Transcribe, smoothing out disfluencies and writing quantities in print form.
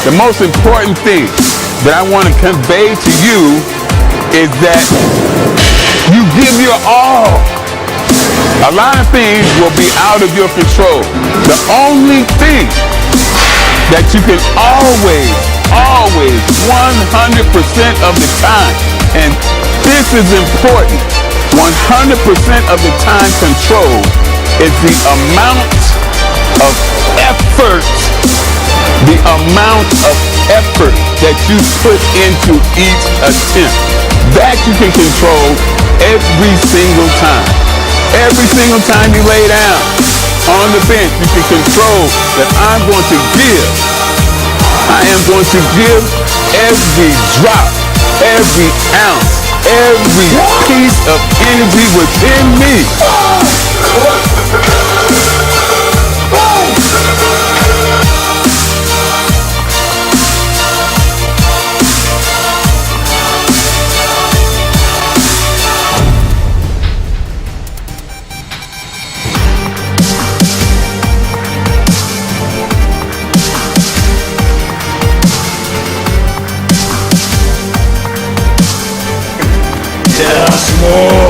The most important thing that I want to convey to you is that you give your all. A lot of things will be out of your control. The only thing that you can always, 100% of the time, and this is important, 100% of the time control is the amount of effort, that you put into each attempt. That you can control every single time. Every single time you lay down on the bench, you can control that I'm going to give. I am going to give every drop, every ounce, every piece of energy within me. Yes, more.